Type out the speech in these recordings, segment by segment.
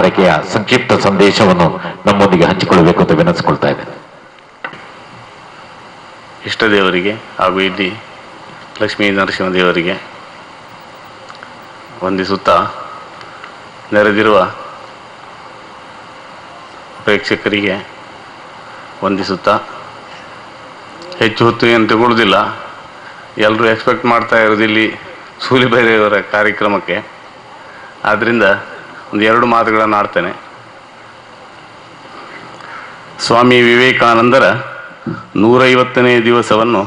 ಹಾರೈಕೆಯ ಸಂಕ್ಷಿಪ್ತ ಸಂದೇಶವನ್ನು ನಮ್ಮೊಂದಿಗೆ ಹಂಚಿಕೊಳ್ಳಬೇಕು ಅಂತ ವಿನಂತಿಸಿಕೊಳ್ತಾ ಇದ್ದೇನೆ. ಇಷ್ಟ ದೇವರಿಗೆ ಹಾಗೂ ಇಲ್ಲಿ ಲಕ್ಷ್ಮೀ ನರಸಿಂಹ ದೇವರಿಗೆ ವಂದಿಸುತ್ತಾ, ನೆರೆದಿರುವ ಪ್ರೇಕ್ಷಕರಿಗೆ ವಂದಿಸುತ್ತಾ, ಹೆಚ್ಚು ಹೊತ್ತು ಏನು ತಗೊಳ್ಳೋದಿಲ್ಲ. ಎಲ್ಲರೂ ಎಕ್ಸ್ಪೆಕ್ಟ್ ಮಾಡ್ತಾ ಇರೋದು ಇಲ್ಲಿ ಸೂಲಿಬೈರೇವರ ಕಾರ್ಯಕ್ರಮಕ್ಕೆ. ಆದ್ದರಿಂದ ಒಂದು 2 ಮಾತುಗಳನ್ನು ಆಡ್ತೇನೆ. ಸ್ವಾಮಿ ವಿವೇಕಾನಂದರ 150ನೇ ದಿವಸವನ್ನು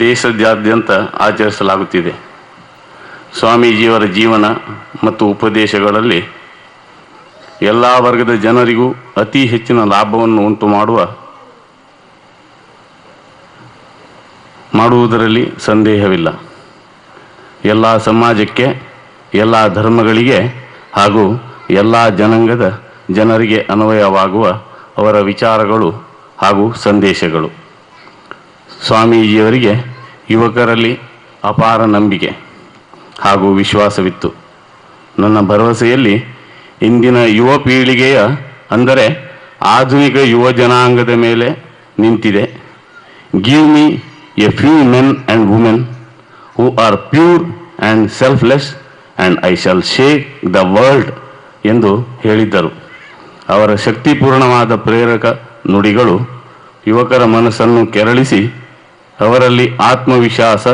ದೇಶದಾದ್ಯಂತ ಆಚರಿಸಲಾಗುತ್ತಿದೆ. ಸ್ವಾಮೀಜಿಯವರ ಜೀವನ ಮತ್ತು ಉಪದೇಶಗಳಲ್ಲಿ ಎಲ್ಲ ವರ್ಗದ ಜನರಿಗೂ ಅತಿ ಹೆಚ್ಚಿನ ಲಾಭವನ್ನು ಉಂಟು ಮಾಡುವುದರಲ್ಲಿ ಸಂದೇಹವಿಲ್ಲ. ಎಲ್ಲ ಸಮಾಜಕ್ಕೆ, ಎಲ್ಲ ಧರ್ಮಗಳಿಗೆ ಹಾಗೂ ಎಲ್ಲ ಜನಾಂಗದ ಜನರಿಗೆ ಅನ್ವಯವಾಗುವ ಅವರ ವಿಚಾರಗಳು ಹಾಗೂ ಸಂದೇಶಗಳು. ಸ್ವಾಮೀಜಿಯವರಿಗೆ ಯುವಕರಲ್ಲಿ ಅಪಾರ ನಂಬಿಕೆ ಹಾಗೂ ವಿಶ್ವಾಸವಿತ್ತು. ನನ್ನ ಭರವಸೆಯಲ್ಲಿ ಇಂದಿನ ಯುವ ಪೀಳಿಗೆಯ, ಅಂದರೆ ಆಧುನಿಕ ಯುವ ಜನಾಂಗದ ಮೇಲೆ ನಿಂತಿದೆ. Give me a few men and women who are pure and selfless and I shall shake the world ಎಂದು ಹೇಳಿದ್ದರು. ಅವರ ಶಕ್ತಿಪೂರ್ಣವಾದ ಪ್ರೇರಕ ನುಡಿಗಳು ಯುವಕರ ಮನಸ್ಸನ್ನು ಕೆರಳಿಸಿ ಅವರಲ್ಲಿ ಆತ್ಮವಿಶ್ವಾಸ,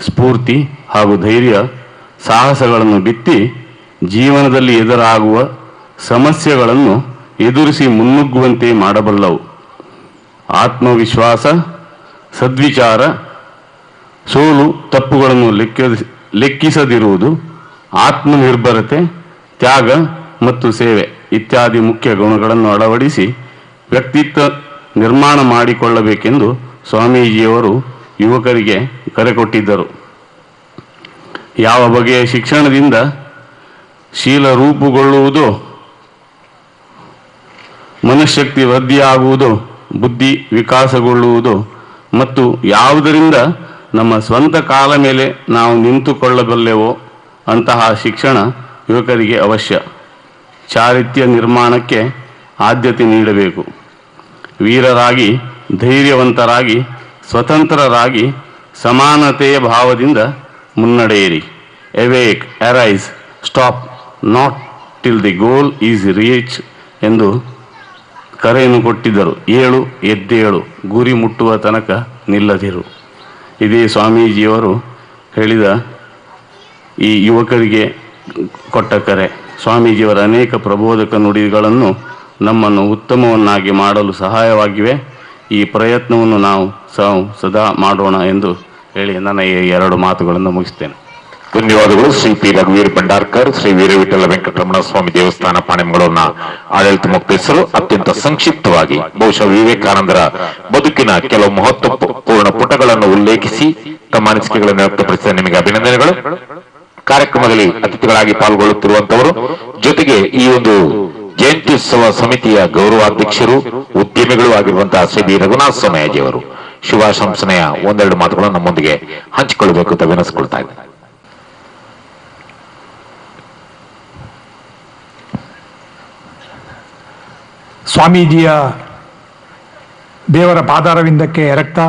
ಸ್ಫೂರ್ತಿ ಹಾಗೂ ಧೈರ್ಯ ಸಾಹಸಗಳನ್ನು ಬಿತ್ತಿ ಜೀವನದಲ್ಲಿ ಎದುರಾಗುವ ಸಮಸ್ಯೆಗಳನ್ನು ಎದುರಿಸಿ ಮುನ್ನುಗ್ಗುವಂತೆ ಮಾಡಬಲ್ಲವು. ಆತ್ಮವಿಶ್ವಾಸ, ಸದ್ವಿಚಾರ, ಸೋಲು ತಪ್ಪುಗಳನ್ನು ಲೆಕ್ಕಿಸದಿರುವುದು, ಆತ್ಮನಿರ್ಭರತೆ, ತ್ಯಾಗ ಮತ್ತು ಸೇವೆ ಇತ್ಯಾದಿ ಮುಖ್ಯ ಗುಣಗಳನ್ನು ಅಳವಡಿಸಿ ವ್ಯಕ್ತಿತ್ವ ನಿರ್ಮಾಣ ಮಾಡಿಕೊಳ್ಳಬೇಕೆಂದು ಸ್ವಾಮೀಜಿಯವರು ಯುವಕರಿಗೆ ಕರೆ ಕೊಟ್ಟಿದ್ದರು. ಯಾವ ಬಗೆಯ ಶಿಕ್ಷಣದಿಂದ ಶೀಲ ರೂಪುಗೊಳ್ಳುವುದೋ, ಮನಃಶಕ್ತಿ ವೃದ್ಧಿಯಾಗುವುದೋ, ಬುದ್ಧಿ ವಿಕಾಸಗೊಳ್ಳುವುದೋ ಮತ್ತು ಯಾವುದರಿಂದ ನಮ್ಮ ಸ್ವಂತ ಕಾಲ ಮೇಲೆ ನಾವು ನಿಂತುಕೊಳ್ಳಬಲ್ಲೆವೋ ಅಂತಹ ಶಿಕ್ಷಣ ಯುವಕರಿಗೆ ಅವಶ್ಯ. ಚಾರಿತ್ರ್ಯ ನಿರ್ಮಾಣಕ್ಕೆ ಆದ್ಯತೆ ನೀಡಬೇಕು. ವೀರರಾಗಿ, ಧೈರ್ಯವಂತರಾಗಿ, ಸ್ವತಂತ್ರರಾಗಿ, ಸಮಾನತೆಯ ಭಾವದಿಂದ ಮುನ್ನಡೆಯಿರಿ. Awake, arise, stop not till the goal is reach ಎಂದು ಕರೆಯನ್ನು ಕೊಟ್ಟಿದ್ದರು. ಏಳು, ಎದ್ದೇಳು, ಗುರಿ ಮುಟ್ಟುವ ತನಕ ನಿಲ್ಲದಿರು. ಇದೇ ಸ್ವಾಮೀಜಿಯವರು ಹೇಳಿದ ಈ ಯುವಕರಿಗೆ ಕೊಟ್ಟ ಕರೆ. ಸ್ವಾಮೀಜಿಯವರ ಅನೇಕ ಪ್ರಬೋಧಕ ನುಡಿಗಳನ್ನು ನಮ್ಮನ್ನು ಉತ್ತಮವನ್ನಾಗಿ ಮಾಡಲು ಸಹಾಯವಾಗಿವೆ. ಈ ಪ್ರಯತ್ನವನ್ನು ನಾವು ಸದಾ ಮಾಡೋಣ ಎಂದು ಹೇಳಿ ನನ್ನ ಈ 2 ಮಾತುಗಳನ್ನು ಮುಗಿಸ್ತೇನೆ. ಧನ್ಯವಾದಗಳು. ಶ್ರೀ ಪಿ ರಘುವೀರ್ ಭಂಡಾರ್ಕರ್, ಶ್ರೀ ವೀರವಿಠಲ ವೆಂಕಟರಮಣ ಸ್ವಾಮಿ ದೇವಸ್ಥಾನ ಪಾಣೆಮಗಳೂರಿನ ಆಡಳಿತ ಮುಕ್ತೇಸರು ಅತ್ಯಂತ ಸಂಕ್ಷಿಪ್ತವಾಗಿ ಬಹುಶಃ ವಿವೇಕಾನಂದರ ಬದುಕಿನ ಕೆಲವು ಮಹತ್ವಪೂರ್ಣ ಪುಟಗಳನ್ನು ಉಲ್ಲೇಖಿಸಿ ತಮ್ಮ ಅನಿಸಿಕೆಗಳನ್ನು ವ್ಯಕ್ತಪಡಿಸಿದ ನಿಮಗೆ ಅಭಿನಂದನೆಗಳು. ಕಾರ್ಯಕ್ರಮದಲ್ಲಿ ಅತಿಥಿಗಳಾಗಿ ಪಾಲ್ಗೊಳ್ಳುತ್ತಿರುವಂತವರು, ಜೊತೆಗೆ ಈ ಒಂದು ಜಯಂತ್ಯುತ್ಸವ ಸಮಿತಿಯ ಗೌರವಾಧ್ಯಕ್ಷರು, ಉದ್ಯಮಿಗಳು ಆಗಿರುವಂತಹ ಶ್ರೀ ಬಿ ರಘುನಾಥ ಸ್ವಾಮಿಯವರು ಶುಭಾಶಂಸನೆಯ 1-2 ಮಾತುಗಳನ್ನು ನಮ್ಮೊಂದಿಗೆ ಹಂಚಿಕೊಳ್ಳಬೇಕು ಅಂತ ವಿನಂತಿಸಿಕೊಳ್ತಾ ಇದ್ದಾರೆ. ಸ್ವಾಮೀಜಿಯ ದೇವರ ಪಾದಾರವಿಂದಕ್ಕೆ ಎರಗ್ತಾ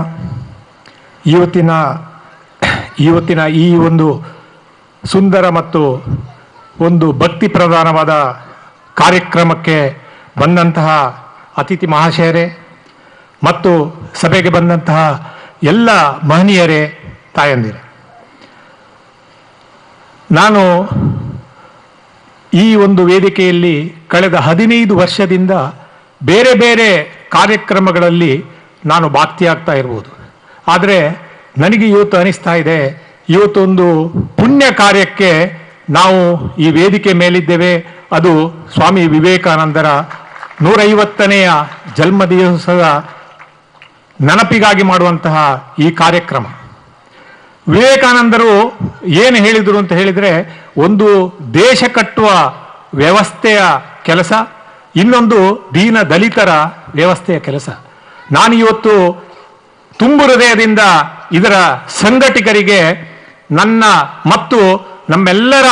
ಇವತ್ತಿನ ಈ ಒಂದು ಸುಂದರ ಮತ್ತು ಒಂದು ಭಕ್ತಿ ಪ್ರಧಾನವಾದ ಕಾರ್ಯಕ್ರಮಕ್ಕೆ ಬಂದಂತಹ ಅತಿಥಿ ಮಹಾಶಯರೇ ಮತ್ತು ಸಭೆಗೆ ಬಂದಂತಹ ಎಲ್ಲ ಮಹನೀಯರೇ, ತಾಯಂದಿರೇ, ನಾನು ಈ ಒಂದು ವೇದಿಕೆಯಲ್ಲಿ ಕಳೆದ 15 ವರ್ಷದಿಂದ ಬೇರೆ ಬೇರೆ ಕಾರ್ಯಕ್ರಮಗಳಲ್ಲಿ ನಾನು ಭಾಗಿಯಾಗ್ತಾ ಇರ್ಬೋದು. ಆದರೆ ನನಗೆ ಇವತ್ತು ಅನಿಸ್ತಾ ಇದೆ, ಇವತ್ತೊಂದು ಪುಣ್ಯ ಕಾರ್ಯಕ್ಕೆ ನಾವು ಈ ವೇದಿಕೆ ಮೇಲಿದ್ದೇವೆ. ಅದು ಸ್ವಾಮಿ ವಿವೇಕಾನಂದರ 150ನೇ ಜನ್ಮದಿವಸದ ನೆನಪಿಗಾಗಿ ಮಾಡುವಂತಹ ಈ ಕಾರ್ಯಕ್ರಮ. ವಿವೇಕಾನಂದರು ಏನು ಹೇಳಿದರು ಅಂತ ಹೇಳಿದರೆ, ಒಂದು ದೇಶ ಕಟ್ಟುವ ವ್ಯವಸ್ಥೆಯ ಕೆಲಸ, ಇನ್ನೊಂದು ದೀನ ದಲಿತರ ವ್ಯವಸ್ಥೆಯ ಕೆಲಸ. ನಾನು ಇವತ್ತು ತುಂಬು ಹೃದಯದಿಂದ ಇದರ ಸಂಘಟಕರಿಗೆ ನನ್ನ ಮತ್ತು ನಮ್ಮೆಲ್ಲರ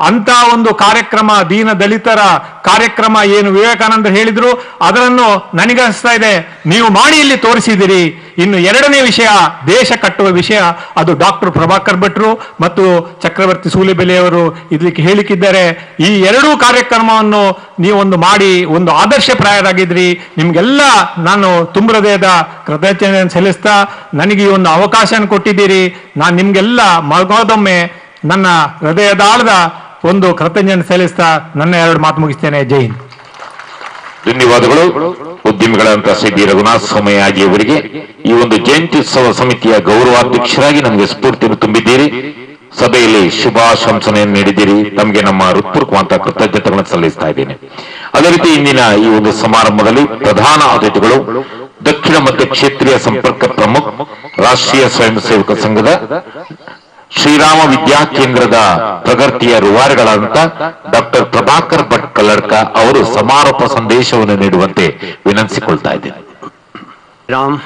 ಅಂತ ಒಂದು ಕಾರ್ಯಕ್ರಮ, ದೀನ ದಲಿತರ ಕಾರ್ಯಕ್ರಮ ಏನು ವಿವೇಕಾನಂದರು ಹೇಳಿದ್ರು, ಅದನ್ನು ನನಗನ್ನಿಸ್ತಾ ಇದೆ ನೀವು ಮಾಡಿ ಇಲ್ಲಿ ತೋರಿಸಿದಿರಿ. ಇನ್ನು ಎರಡನೇ ವಿಷಯ, ದೇಶ ಕಟ್ಟುವ ವಿಷಯ, ಅದು ಡಾಕ್ಟರ್ ಪ್ರಭಾಕರ್ ಭಟ್ರು ಮತ್ತು ಚಕ್ರವರ್ತಿ ಸೂಲಿಬೆಲೆಯವರು ಇದಕ್ಕೆ ಹೇಳಿಕ್ಕಿದ್ದಾರೆ. ಈ ಎರಡೂ ಕಾರ್ಯಕ್ರಮವನ್ನು ನೀವೊಂದು ಮಾಡಿ ಒಂದು ಆದರ್ಶಪ್ರಾಯರಾಗಿದ್ರಿ. ನಿಮ್ಗೆಲ್ಲ ನಾನು ತುಂಬ ಹೃದಯದ ಕೃತಜ್ಞತೆಯನ್ನು ಸಲ್ಲಿಸ್ತಾ, ನನಗೆ ಈ ಒಂದು ಅವಕಾಶ ಕೊಟ್ಟಿದ್ದೀರಿ. ನಾನು ನಿಮ್ಗೆಲ್ಲ ಮಗದೊಮ್ಮೆ ನನ್ನ ಹೃದಯದಾಳದ ಒಂದು ಕೃತಜ್ಞತೆ ಸಲ್ಲಿಸ್ತಾ ನನ್ನ ಎರಡು ಮಾತು ಮುಗಿಸ್ತೇನೆ. ಜೈ ಹಿಂದ್. ಧನ್ಯವಾದಗಳು. ಉದ್ಯಮಿಗಳಂತ ಶ್ರೀ ಬಿ ರಘುನಾಥ ಸೋಮಯಾಜಿ ಅವರಿಗೆ ಈ ಒಂದು ಜಯಂತ್ಯುತ್ಸವ ಸಮಿತಿಯ ಗೌರವಾಧ್ಯಕ್ಷರಾಗಿ ನಮಗೆ ಸ್ಫೂರ್ತಿಯನ್ನು ತುಂಬಿದ್ದೀರಿ. ಸಭೆಯಲ್ಲಿ ಶುಭಾಶಂಸನೆಯನ್ನು ನೀಡಿದ್ದೀರಿ. ತಮಗೆ ನಮ್ಮ ಹೃತ್ಪೂರ್ವಕವಂತ ಕೃತಜ್ಞತೆಗಳನ್ನು ಸಲ್ಲಿಸ್ತಾ ಇದ್ದೇನೆ. ಅದೇ ರೀತಿ ಇಂದಿನ ಈ ಒಂದು ಸಮಾರಂಭದಲ್ಲಿ ಪ್ರಧಾನ ಅತಿಥಿಗಳು ದಕ್ಷಿಣ ಮಧ್ಯ ಕ್ಷೇತ್ರೀಯ ಸಂಪರ್ಕ ಪ್ರಮುಖ, ರಾಷ್ಟ್ರೀಯ ಸ್ವಯಂ ಸೇವಕ ಸಂಘದ ಶ್ರೀರಾಮ ವಿದ್ಯಾ ಕೇಂದ್ರದ ಪ್ರಗತಿಯ ರೂವಾರಿಗಳಾದಂತ ಡಾಕ್ಟರ್ ಪ್ರಭಾಕರ್ ಭಟ್ ಕಲ್ಲಡ್ಕ ಅವರು ಸಮಾರೋಪ ಸಂದೇಶವನ್ನು ನೀಡುವಂತೆ ವಿನಂತಿಸಿಕೊಳ್ತಾ ಇದ್ದೇನೆ. ರಾಮ್,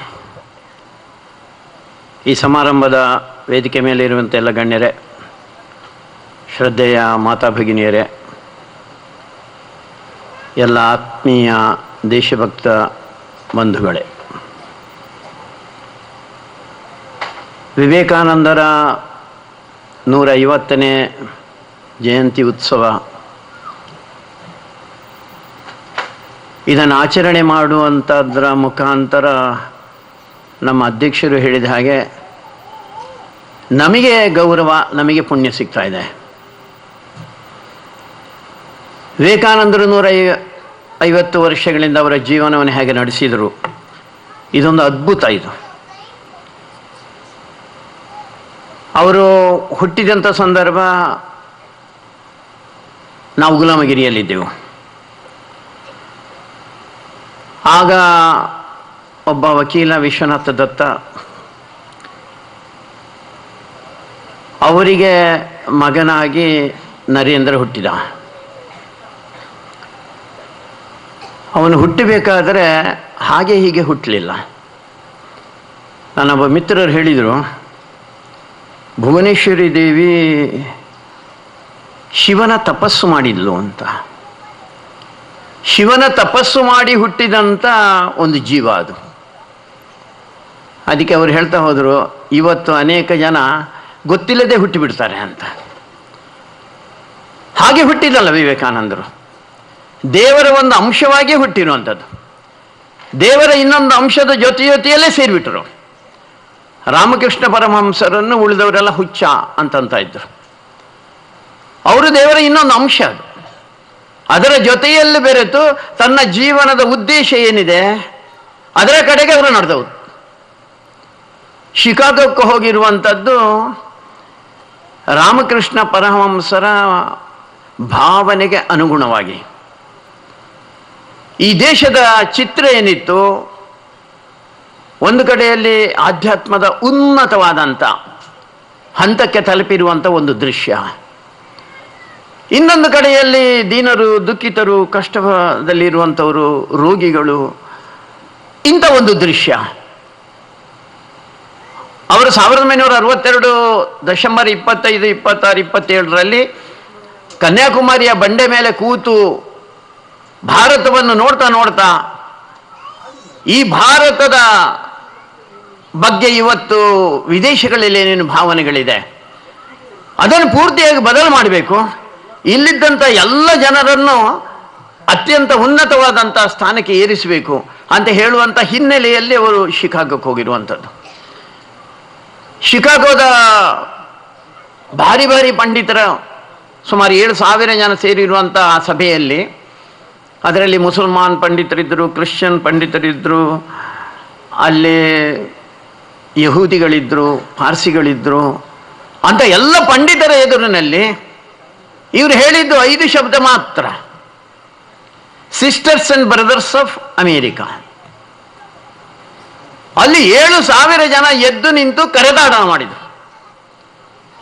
ಈ ಸಮಾರಂಭದ ವೇದಿಕೆ ಮೇಲೆ ಇರುವಂಥ ಎಲ್ಲ ಗಣ್ಯರೇ, ಶ್ರದ್ಧೆಯ ಮಾತಾ ಭಗಿನಿಯರೇ, ಎಲ್ಲ ಆತ್ಮೀಯ ದೇಶಭಕ್ತ ಬಂಧುಗಳೇ, ವಿವೇಕಾನಂದರ 150ನೇ ಜಯಂತಿ ಉತ್ಸವ, ಇದನ್ನು ಆಚರಣೆ ಮಾಡುವಂಥದ್ರ ಮುಖಾಂತರ ನಮ್ಮ ಅಧ್ಯಕ್ಷರು ಹೇಳಿದ ಹಾಗೆ ನಮಗೆ ಗೌರವ, ನಮಗೆ ಪುಣ್ಯ ಸಿಗ್ತಾ ಇದೆ. ವಿವೇಕಾನಂದರು 150 ವರ್ಷಗಳಿಂದ ಅವರ ಜೀವನವನ್ನು ಹೇಗೆ ನಡೆಸಿದರು, ಇದೊಂದು ಅದ್ಭುತ. ಇದು ಅವರು ಹುಟ್ಟಿದಂಥ ಸಂದರ್ಭ ನಾವು ಗುಲಾಮಗಿರಿಯಲ್ಲಿದ್ದೆವು. ಆಗ ಒಬ್ಬ ವಕೀಲ ವಿಶ್ವನಾಥ ದತ್ತ ಅವರಿಗೆ ಮಗನಾಗಿ ನರೇಂದ್ರ ಹುಟ್ಟಿದ. ಅವನು ಹುಟ್ಟಬೇಕಾದರೆ ಹಾಗೆ ಹೀಗೆ ಹುಟ್ಟಲಿಲ್ಲ. ನನ್ನೊಬ್ಬ ಮಿತ್ರರು ಹೇಳಿದರು, ಭುವನೇಶ್ವರಿ ದೇವಿ ಶಿವನ ತಪಸ್ಸು ಮಾಡಿದ್ಲು ಅಂತ. ಶಿವನ ತಪಸ್ಸು ಮಾಡಿ ಹುಟ್ಟಿದಂಥ ಒಂದು ಜೀವ ಅದು. ಅದಕ್ಕೆ ಅವರು ಹೇಳ್ತಾ ಹೋದರು, ಇವತ್ತು ಅನೇಕ ಜನ ಗೊತ್ತಿಲ್ಲದೆ ಹುಟ್ಟಿಬಿಡ್ತಾರೆ ಅಂತ. ಹಾಗೆ ಹುಟ್ಟಿದಲ್ಲ ವಿವೇಕಾನಂದರು, ದೇವರ ಒಂದು ಅಂಶವಾಗಿ ಹುಟ್ಟಿರುವಂಥದ್ದು. ದೇವರ ಇನ್ನೊಂದು ಅಂಶದ ಜೊತೆಯಲ್ಲೇ ಸೇರಿಬಿಟ್ರು. ರಾಮಕೃಷ್ಣ ಪರಮಹಂಸರನ್ನು ಉಳಿದವರೆಲ್ಲ ಹುಚ್ಚ ಅಂತಂತ ಇದ್ರು. ಅವರು ದೇವರ ಇನ್ನೊಂದು ಅಂಶ ಅದು. ಅದರ ಜೊತೆಯಲ್ಲಿ ಬೆರೆತು ತನ್ನ ಜೀವನದ ಉದ್ದೇಶ ಏನಿದೆ ಅದರ ಕಡೆಗೆ ಅವರು ನಡೆದವರು. ಶಿಕಾಗೋಕ್ಕೆ ಹೋಗಿರುವಂಥದ್ದು ರಾಮಕೃಷ್ಣ ಪರಮಹಂಸರ ಭಾವನೆಗೆ ಅನುಗುಣವಾಗಿ. ಈ ದೇಶದ ಚಿತ್ರ ಏನಿತ್ತು, ಒಂದು ಕಡೆಯಲ್ಲಿ ಆಧ್ಯಾತ್ಮದ ಉನ್ನತವಾದಂಥ ಹಂತಕ್ಕೆ ತಲುಪಿರುವಂಥ ಒಂದು ದೃಶ್ಯ, ಇನ್ನೊಂದು ಕಡೆಯಲ್ಲಿ ದೀನರು, ದುಃಖಿತರು, ಕಷ್ಟದಲ್ಲಿರುವಂಥವರು, ರೋಗಿಗಳು, ಇಂಥ ಒಂದು ದೃಶ್ಯ. ಅವರು 1962 ಡಿಸೆಂಬರ್ 25, 26, 27ರಲ್ಲಿ ಕನ್ಯಾಕುಮಾರಿಯ ಬಂಡೆ ಮೇಲೆ ಕೂತು ಭಾರತವನ್ನು ನೋಡ್ತಾ ನೋಡ್ತಾ ಈ ಭಾರತದ ಬಗ್ಗೆ ಇವತ್ತು ವಿದೇಶಗಳಲ್ಲಿ ಏನೇನು ಭಾವನೆಗಳಿದೆ ಅದನ್ನು ಪೂರ್ತಿಯಾಗಿ ಬದಲು ಮಾಡಬೇಕು, ಇಲ್ಲಿದ್ದಂಥ ಎಲ್ಲ ಜನರನ್ನು ಅತ್ಯಂತ ಉನ್ನತವಾದಂಥ ಸ್ಥಾನಕ್ಕೆ ಏರಿಸಬೇಕು ಅಂತ ಹೇಳುವಂಥ ಹಿನ್ನೆಲೆಯಲ್ಲಿ ಅವರು ಶಿಕಾಗೋಕ್ಕೆ ಹೋಗಿರುವಂಥದ್ದು. ಶಿಕಾಗೋದ ಭಾರಿ ಭಾರಿ ಪಂಡಿತರ ಸುಮಾರು 7,000 ಜನ ಸೇರಿರುವಂಥ ಆ ಸಭೆಯಲ್ಲಿ, ಅದರಲ್ಲಿ ಮುಸಲ್ಮಾನ್ ಪಂಡಿತರಿದ್ದರು, ಕ್ರಿಶ್ಚಿಯನ್ ಪಂಡಿತರಿದ್ದರು, ಅಲ್ಲಿ ಯಹೂದಿಗಳಿದ್ದರು, ಪಾರ್ಸಿಗಳಿದ್ದರು. ಅಂತ ಎಲ್ಲ ಪಂಡಿತರ ಎದುರಿನಲ್ಲಿ ಇವರು ಹೇಳಿದ್ದು 5 ಶಬ್ದ ಮಾತ್ರ: sisters and brothers of America. ಅಲ್ಲಿ 7,000 ಜನ ಎದ್ದು ನಿಂತು ಕರೆದಾಟ ಮಾಡಿದರು.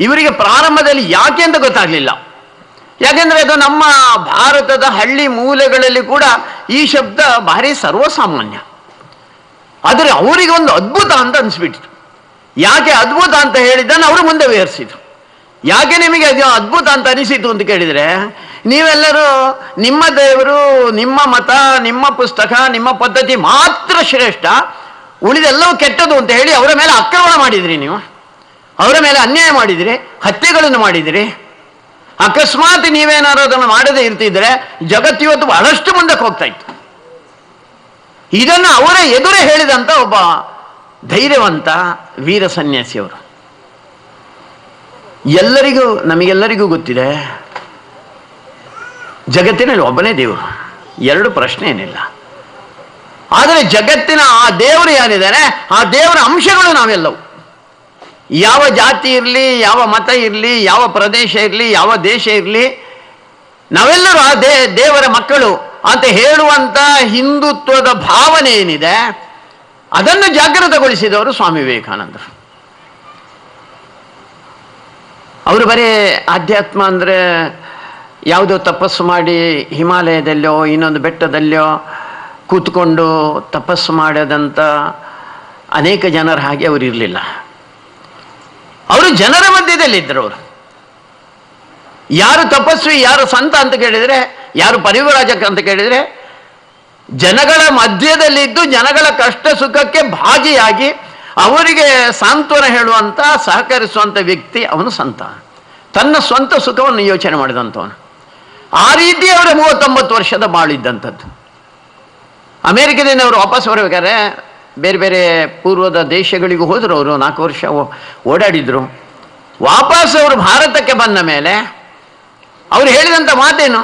ಇವರಿಗೆ ಪ್ರಾರಂಭದಲ್ಲಿ ಯಾಕೆ ಅಂತ ಗೊತ್ತಾಗಲಿಲ್ಲ. ಯಾಕೆಂದರೆ ಅದು ನಮ್ಮ ಭಾರತದ ಹಳ್ಳಿ ಮೂಲೆಗಳಲ್ಲಿ ಕೂಡ ಈ ಶಬ್ದ ಭಾರಿ ಸರ್ವಸಾಮಾನ್ಯ. ಆದರೆ ಅವರಿಗೆ ಒಂದು ಅದ್ಭುತ ಅಂತ ಅನಿಸ್ಬಿಟ್ಟಿತು. ಯಾಕೆ ಅದ್ಭುತ ಅಂತ ಹೇಳಿದ್ದನ್ನು ಅವರು ಮುಂದೆ ವಿವರಿಸಿದರು. ಯಾಕೆ ನಿಮಗೆ ಅದು ಅದ್ಭುತ ಅಂತ ಅನಿಸಿತು ಅಂತ ಕೇಳಿದರೆ, ನೀವೆಲ್ಲರೂ ನಿಮ್ಮ ದೇವರು, ನಿಮ್ಮ ಮತ, ನಿಮ್ಮ ಪುಸ್ತಕ, ನಿಮ್ಮ ಪದ್ಧತಿ ಮಾತ್ರ ಶ್ರೇಷ್ಠ, ಉಳಿದೆಲ್ಲವೂ ಕೆಟ್ಟದು ಅಂತ ಹೇಳಿ ಅವರ ಮೇಲೆ ಆಕ್ರಮಣ ಮಾಡಿದ್ರಿ. ನೀವು ಅವರ ಮೇಲೆ ಅನ್ಯಾಯ ಮಾಡಿದಿರಿ, ಹತ್ಯೆಗಳನ್ನು ಮಾಡಿದಿರಿ. ಅಕಸ್ಮಾತ್ ನೀವೇನಾದ್ರು ಅದನ್ನು ಮಾಡದೇ ಇರ್ತಿದ್ರೆ ಜಗತ್ತು ಇವತ್ತು ಬಹಳಷ್ಟು ಮುಂದಕ್ಕೆ ಹೋಗ್ತಾ ಇತ್ತು. ಇದನ್ನು ಅವರ ಎದುರೇ ಹೇಳಿದಂತ ಒಬ್ಬ ಧೈರ್ಯವಂತ ವೀರ ಸನ್ಯಾಸಿಯವರು. ನಮಗೆಲ್ಲರಿಗೂ ಗೊತ್ತಿದೆ, ಜಗತ್ತಿನಲ್ಲಿ ಒಬ್ಬನೇ ದೇವರು, ಎರಡು ಪ್ರಶ್ನೆ ಏನಿಲ್ಲ. ಆದರೆ ಜಗತ್ತಿನ ಆ ದೇವರು ಏನಿದ್ದಾನೆ, ಆ ದೇವರ ಅಂಶಗಳು ನಾವೆಲ್ಲವು. ಯಾವ ಜಾತಿ ಇರಲಿ, ಯಾವ ಮತ ಇರಲಿ, ಯಾವ ಪ್ರದೇಶ ಇರಲಿ, ಯಾವ ದೇಶ ಇರಲಿ, ನಾವೆಲ್ಲರೂ ಆ ದೇವರ ಮಕ್ಕಳು ಅಂತ ಹೇಳುವಂತ ಹಿಂದುತ್ವದ ಭಾವನೆ ಏನಿದೆ ಅದನ್ನು ಜಾಗೃತಗೊಳಿಸಿದವರು ಸ್ವಾಮಿ ವಿವೇಕಾನಂದರು. ಅವರು ಬರೀ ಅಧ್ಯಾತ್ಮ ಅಂದರೆ ಯಾವುದೋ ತಪಸ್ಸು ಮಾಡಿ ಹಿಮಾಲಯದಲ್ಲೋ ಇನ್ನೊಂದು ಬೆಟ್ಟದಲ್ಲೋ ಕೂತ್ಕೊಂಡು ತಪಸ್ಸು ಮಾಡೋದಂತ ಅನೇಕ ಜನರ ಹಾಗೆ ಅವರು ಇರಲಿಲ್ಲ. ಅವರು ಜನರ ಮಧ್ಯದಲ್ಲಿದ್ದರು. ಅವರು ಯಾರು ತಪಸ್ವಿ, ಯಾರು ಸಂತ ಅಂತ ಕೇಳಿದರೆ, ಯಾರು ಪರಿವರಾಜಕ ಅಂತ ಕೇಳಿದರೆ, ಜನಗಳ ಮಧ್ಯದಲ್ಲಿದ್ದು ಜನಗಳ ಕಷ್ಟ ಸುಖಕ್ಕೆ ಭಾಗಿಯಾಗಿ ಅವರಿಗೆ ಸಾಂತ್ವನ ಹೇಳುವಂಥ, ಸಹಕರಿಸುವಂಥ ವ್ಯಕ್ತಿ ಅವನು ಸಂತ. ತನ್ನ ಸ್ವಂತ ಸುಖವನ್ನು ಯೋಚನೆ ಮಾಡಿದಂಥವನು. ಆ ರೀತಿ ಅವರ 39 ವರ್ಷದ ಬಾಳಿದ್ದಂಥದ್ದು. ಅಮೇರಿಕದಿಂದ ಅವರು ವಾಪಸ್ ಬರಬೇಕಾದ್ರೆ ಬೇರೆ ಬೇರೆ ಪೂರ್ವದ ದೇಶಗಳಿಗೂ ಹೋದರು. ಅವರು 4 ವರ್ಷ ಓಡಾಡಿದ್ರು. ವಾಪಸ್ ಅವರು ಭಾರತಕ್ಕೆ ಬಂದ ಮೇಲೆ ಅವರು ಹೇಳಿದಂಥ ಮಾತೇನು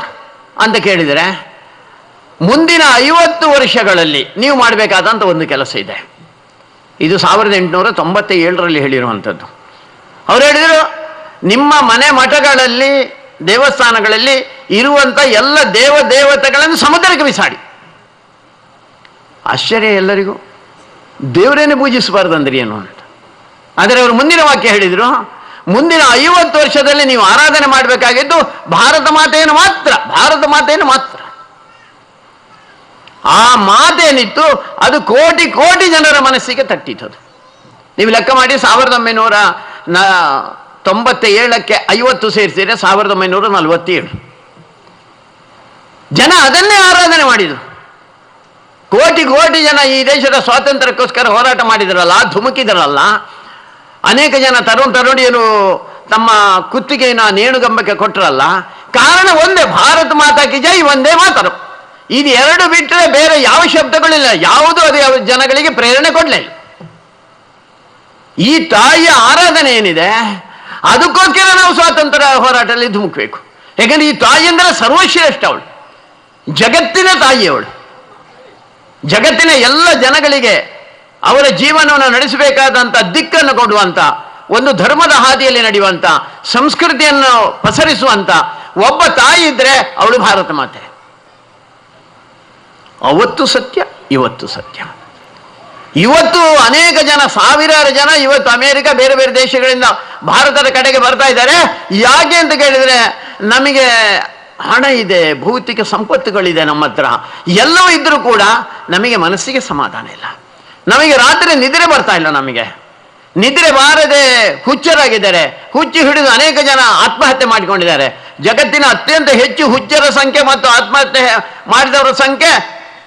ಅಂತ ಕೇಳಿದರೆ, ಮುಂದಿನ 50 ವರ್ಷಗಳಲ್ಲಿ ನೀವು ಮಾಡಬೇಕಾದಂಥ ಒಂದು ಕೆಲಸ ಇದೆ. ಇದು 1897ರಲ್ಲಿ ಹೇಳಿರುವಂಥದ್ದು. ಅವ್ರು ಹೇಳಿದರು, ನಿಮ್ಮ ಮನೆ ಮಠಗಳಲ್ಲಿ, ದೇವಸ್ಥಾನಗಳಲ್ಲಿ ಇರುವಂಥ ಎಲ್ಲ ದೇವತೆಗಳನ್ನು ಸಮುದ್ರಕ್ಕೆ ಬಿಸಾಡಿ. ಆಶ್ಚರ್ಯ ಎಲ್ಲರಿಗೂ, ದೇವರೇನೆ ಪೂಜಿಸಬಾರ್ದು ಅಂದ್ರೆ ಏನು ಅಂತ. ಆದರೆ ಅವರು ಮುಂದಿನ ವಾಕ್ಯ ಹೇಳಿದರು, ಮುಂದಿನ 50 ವರ್ಷದಲ್ಲಿ ನೀವು ಆರಾಧನೆ ಮಾಡಬೇಕಾಗಿದ್ದು ಭಾರತ ಮಾತೆಯನ್ನು ಮಾತ್ರ, ಭಾರತ ಮಾತೆಯನ್ನು ಮಾತ್ರ. ಆ ಮಾತೇನಿತ್ತು ಅದು ಕೋಟಿ ಕೋಟಿ ಜನರ ಮನಸ್ಸಿಗೆ ತಟ್ಟಿತು. ನೀವು ಲೆಕ್ಕ ಮಾಡಿ, 1997ಕ್ಕೆ 50 ಸೇರಿಸಿದ್ರೆ 1947 ಜನ ಅದನ್ನೇ ಆರಾಧನೆ ಮಾಡಿದರು. ಕೋಟಿ ಕೋಟಿ ಜನ ಈ ದೇಶದ ಸ್ವಾತಂತ್ರ್ಯಕ್ಕೋಸ್ಕರ ಹೋರಾಟ ಮಾಡಿದ್ರಲ್ಲ, ಧುಮುಕಿದ್ರಲ್ಲ. ಅನೇಕ ಜನ ತರುಣಿಯರು ತಮ್ಮ ಕುತ್ತಿಗೆಯನ್ನು ನೇಣುಗಂಬಕ್ಕೆ ಕೊಟ್ಟರಲ್ಲ. ಕಾರಣ ಒಂದೇ, ಭಾರತ ಮಾತಾ ಕಿ ಜೈ, ಒಂದೇ ಮಾತರು. ಇದು ಎರಡು ಬಿಟ್ಟರೆ ಬೇರೆ ಯಾವ ಶಬ್ದಗಳಿಲ್ಲ. ಯಾವುದು ಅದು ಯಾವ ಜನಗಳಿಗೆ ಪ್ರೇರಣೆ ಕೊಡಲಿಲ್ಲ. ಈ ತಾಯಿಯ ಆರಾಧನೆ ಏನಿದೆ ಅದಕ್ಕೋಸ್ಕರ ನಾವು ಸ್ವಾತಂತ್ರ್ಯ ಹೋರಾಟದಲ್ಲಿ ಧುಮುಕಬೇಕು. ಯಾಕಂದ್ರೆ ಈ ತಾಯಿ ಅಂದರೆ ಸರ್ವಶ್ರೇಷ್ಠ. ಅವಳು ಜಗತ್ತಿನ ತಾಯಿಯವಳು. ಜಗತ್ತಿನ ಎಲ್ಲ ಜನಗಳಿಗೆ ಅವರ ಜೀವನವನ್ನು ನಡೆಸಬೇಕಾದಂಥ ದಿಕ್ಕನ್ನು ಕೊಡುವಂಥ, ಒಂದು ಧರ್ಮದ ಹಾದಿಯಲ್ಲಿ ನಡೆಯುವಂಥ, ಸಂಸ್ಕೃತಿಯನ್ನು ಪಸರಿಸುವಂಥ ಒಬ್ಬ ತಾಯಿ ಇದ್ರೆ ಅವಳು ಭಾರತ ಮಾತೆ. ಅವತ್ತು ಸತ್ಯ, ಇವತ್ತು ಸತ್ಯ. ಇವತ್ತು ಅನೇಕ ಜನ, ಸಾವಿರಾರು ಜನ ಇವತ್ತು ಅಮೇರಿಕ ಬೇರೆ ಬೇರೆ ದೇಶಗಳಿಂದ ಭಾರತದ ಕಡೆಗೆ ಬರ್ತಾ ಇದ್ದಾರೆ. ಯಾಕೆ ಅಂತ ಕೇಳಿದರೆ, ನಮಗೆ ಹಣ ಇದೆ, ಭೌತಿಕ ಸಂಪತ್ತುಗಳಿದೆ ನಮ್ಮ ಹತ್ರ, ಎಲ್ಲವೂ ಇದ್ರೂ ಕೂಡ ನಮಗೆ ಮನಸ್ಸಿಗೆ ಸಮಾಧಾನ ಇಲ್ಲ. ನಮಗೆ ರಾತ್ರಿ ನಿದ್ರೆ ಬರ್ತಾ ಇಲ್ಲ. ನಮಗೆ ನಿದ್ರೆ ಬಾರದೆ ಹುಚ್ಚರಾಗಿದ್ದಾರೆ. ಹುಚ್ಚು ಹಿಡಿದು ಅನೇಕ ಜನ ಆತ್ಮಹತ್ಯೆ ಮಾಡಿಕೊಂಡಿದ್ದಾರೆ. ಜಗತ್ತಿನ ಅತ್ಯಂತ ಹೆಚ್ಚು ಹುಚ್ಚರ ಸಂಖ್ಯೆ ಮತ್ತು ಆತ್ಮಹತ್ಯೆ ಮಾಡಿದವರ ಸಂಖ್ಯೆ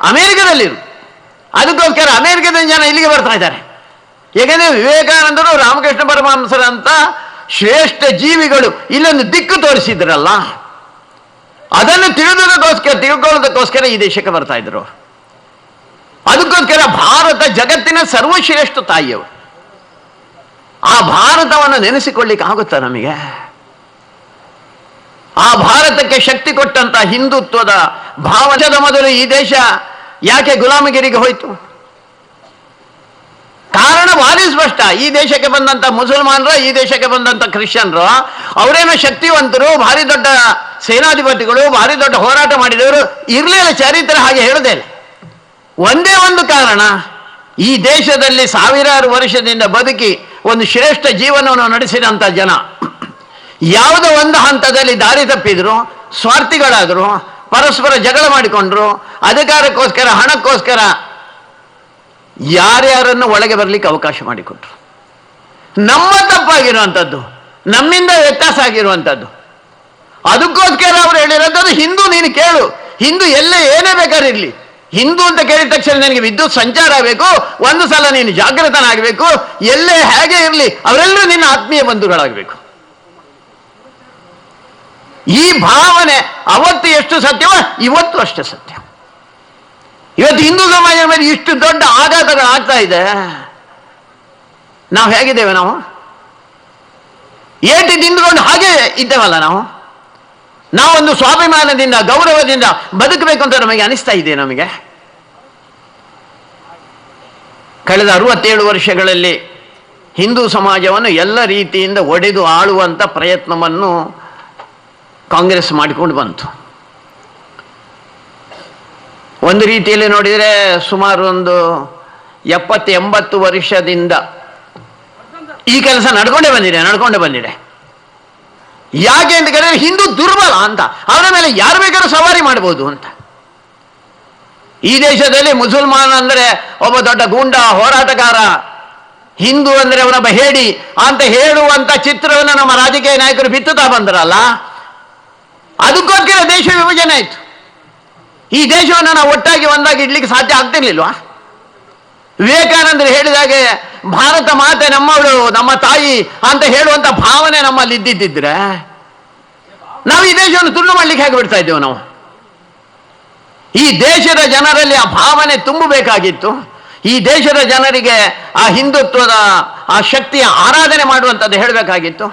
ಅಮೇರಿಕದಲ್ಲಿರು. ಅದಕ್ಕೋಸ್ಕರ ಅಮೇರಿಕದ ಜನ ಇಲ್ಲಿಗೆ ಬರ್ತಾ ಇದ್ದಾರೆ. ಏಕೆಂದರೆ ವಿವೇಕಾನಂದರು, ರಾಮಕೃಷ್ಣ ಪರಮಹಂಸರಂತ ಶ್ರೇಷ್ಠ ಜೀವಿಗಳು ಇಲ್ಲೊಂದು ದಿಕ್ಕು ತೋರಿಸಿದ್ರಲ್ಲ, ಅದನ್ನು ತಿಳ್ಕೊಳ್ಳೋದಕ್ಕೋಸ್ಕರ ಈ ದೇಶಕ್ಕೆ ಬರ್ತಾ ಇದ್ರು. ಅದಕ್ಕೋಸ್ಕರ ಭಾರತ ಜಗತ್ತಿನ ಸರ್ವಶ್ರೇಷ್ಠ ತಾಯಿಯವರು. ಆ ಭಾರತವನ್ನು ನೆನೆಸಿಕೊಳ್ಳಿಕ್ಕೆ ಆಗುತ್ತಾ ನಮಗೆ? ಆ ಭಾರತಕ್ಕೆ ಶಕ್ತಿ ಕೊಟ್ಟಂತ ಹಿಂದುತ್ವದ ಭಾವನದ ಮೊದಲು ಈ ದೇಶ ಯಾಕೆ ಗುಲಾಮಗಿರಿಗೆ ಹೋಯಿತು? ಕಾರಣ ಭಾರಿ ಸ್ಪಷ್ಟ. ಈ ದೇಶಕ್ಕೆ ಬಂದಂತ ಮುಸಲ್ಮಾನರು, ಈ ದೇಶಕ್ಕೆ ಬಂದಂತ ಕ್ರಿಶ್ಚಿಯನ್ರು ಅವರೇನೋ ಶಕ್ತಿವಂತರು, ಭಾರಿ ದೊಡ್ಡ ಸೇನಾಧಿಪತಿಗಳು, ಭಾರಿ ದೊಡ್ಡ ಹೋರಾಟ ಮಾಡಿದವರು ಇರಲಿಲ್ಲ. ಚರಿತ್ರೆ ಹಾಗೆ ಹೇಳದೇ ಇಲ್ಲ. ಒಂದೇ ಒಂದು ಕಾರಣ, ಈ ದೇಶದಲ್ಲಿ ಸಾವಿರಾರು ವರ್ಷದಿಂದ ಬದುಕಿ ಒಂದು ಶ್ರೇಷ್ಠ ಜೀವನವನ್ನು ನಡೆಸಿದಂಥ ಜನ ಯಾವುದೋ ಒಂದು ಹಂತದಲ್ಲಿ ದಾರಿ ತಪ್ಪಿದ್ರು, ಸ್ವಾರ್ಥಿಗಳಾದರು, ಪರಸ್ಪರ ಜಗಳ ಮಾಡಿಕೊಂಡ್ರು, ಅಧಿಕಾರಕ್ಕೋಸ್ಕರ, ಹಣಕ್ಕೋಸ್ಕರ ಯಾರ್ಯಾರನ್ನು ಒಳಗೆ ಬರಲಿಕ್ಕೆ ಅವಕಾಶ ಮಾಡಿಕೊಟ್ರು. ನಮ್ಮ ತಪ್ಪಾಗಿರುವಂಥದ್ದು ನಮ್ಮಿಂದ ವ್ಯತ್ಯಾಸ ಆಗಿರುವಂಥದ್ದು. ಅದಕ್ಕೋಸ್ಕರ ಅವರು ಹೇಳಿರೋದು ಹಿಂದೂ ನೀನು ಕೇಳು, ಹಿಂದೂ ಎಲ್ಲೇ ಏನೇ ಬೇಕಾದ್ರೆ ಇರಲಿ, ಹಿಂದೂ ಅಂತ ಕೇಳಿದ ತಕ್ಷಣ ನನಗೆ ವಿದ್ಯುತ್ ಸಂಚಾರ ಆಗಬೇಕು, ಒಂದು ಸಲ ನೀನು ಜಾಗೃತನಾಗಬೇಕು, ಎಲ್ಲೇ ಹೇಗೆ ಇರಲಿ ಅವರೆಲ್ಲರೂ ನಿನ್ನ ಆತ್ಮೀಯ ಬಂಧುಗಳಾಗಬೇಕು. ಈ ಭಾವನೆ ಅವತ್ತು ಎಷ್ಟು ಸತ್ಯವೋ ಇವತ್ತು ಅಷ್ಟೇ ಸತ್ಯ. ಇವತ್ತು ಹಿಂದೂ ಸಮಾಜದ ಮೇಲೆ ಇಷ್ಟು ದೊಡ್ಡ ಆಘಾತಗಳು ಆಗ್ತಾ ಇದೆ. ನಾವು ಹೇಗಿದ್ದೇವೆ? ನಾವು ಏಟಿ ತಿಂದುಕೊಂಡು ಹಾಗೆ ಇದ್ದೇವಲ್ಲ. ನಾವೊಂದು ಸ್ವಾಭಿಮಾನದಿಂದ ಗೌರವದಿಂದ ಬದುಕಬೇಕು ಅಂತ ನಮಗೆ ಅನಿಸ್ತಾ ಇದೆ. ನಮಗೆ ಕಳೆದ 67 ವರ್ಷಗಳಲ್ಲಿ ಹಿಂದೂ ಸಮಾಜವನ್ನು ಎಲ್ಲ ರೀತಿಯಿಂದ ಒಡೆದು ಆಳುವಂಥ ಪ್ರಯತ್ನವನ್ನು ಕಾಂಗ್ರೆಸ್ ಮಾಡಿಕೊಂಡು ಬಂತು. ಒಂದು ರೀತಿಯಲ್ಲಿ ನೋಡಿದರೆ ಸುಮಾರು ಒಂದು 70-80 ವರ್ಷದಿಂದ ಈ ಕೆಲಸ ನಡ್ಕೊಂಡೇ ಬಂದಿದೆ. ಯಾಕೆ ಅಂತ ಕೇಳಿದ್ರೆ ಹಿಂದೂ ದುರ್ಬಲ ಅಂತ, ಅವರ ಮೇಲೆ ಯಾರು ಬೇಕಾದ್ರೂ ಸವಾರಿ ಮಾಡಬಹುದು ಅಂತ. ಈ ದೇಶದಲ್ಲಿ ಮುಸಲ್ಮಾನ ಅಂದರೆ ಒಬ್ಬ ದೊಡ್ಡ ಗೂಂಡ ಹೋರಾಟಗಾರ, ಹಿಂದೂ ಅಂದರೆ ಅವನೊಬ್ಬ ಹೇಡಿ ಅಂತ ಹೇಳುವಂತ ಚಿತ್ರವನ್ನು ನಮ್ಮ ರಾಜಕೀಯ ನಾಯಕರು ಬಿತ್ತುತ್ತಾ ಬಂದ್ರಲ್ಲ. ಅದಕ್ಕೋಸ್ಕರ ದೇಶ ವಿಭಜನೆ ಆಯಿತು. ಈ ದೇಶವನ್ನು ನಾವು ಒಟ್ಟಾಗಿ ಒಂದಾಗಿ ಇಡ್ಲಿಕ್ಕೆ ಸಾಧ್ಯ ಆಗ್ತಿರ್ಲಿಲ್ವಾ? ವಿವೇಕಾನಂದರು ಹೇಳಿದಾಗೆ ಭಾರತ ಮಾತೆ ನಮ್ಮವಳು, ನಮ್ಮ ತಾಯಿ ಅಂತ ಹೇಳುವಂತ ಭಾವನೆ ನಮ್ಮಲ್ಲಿ ಇದ್ದಿದ್ದಿದ್ರೆ ನಾವು ಈ ದೇಶವನ್ನು ತುಂಡು ಮಾಡ್ಲಿಕ್ಕೆ ಹೇಗೆ ಬಿಡ್ತಾ ಇದ್ದೇವೆ? ನಾವು ಈ ದೇಶದ ಜನರಲ್ಲಿ ಆ ಭಾವನೆ ತುಂಬಬೇಕಾಗಿತ್ತು. ಈ ದೇಶದ ಜನರಿಗೆ ಆ ಹಿಂದುತ್ವದ ಆ ಶಕ್ತಿಯ ಆರಾಧನೆ ಮಾಡುವಂಥದ್ದು ಹೇಳಬೇಕಾಗಿತ್ತು.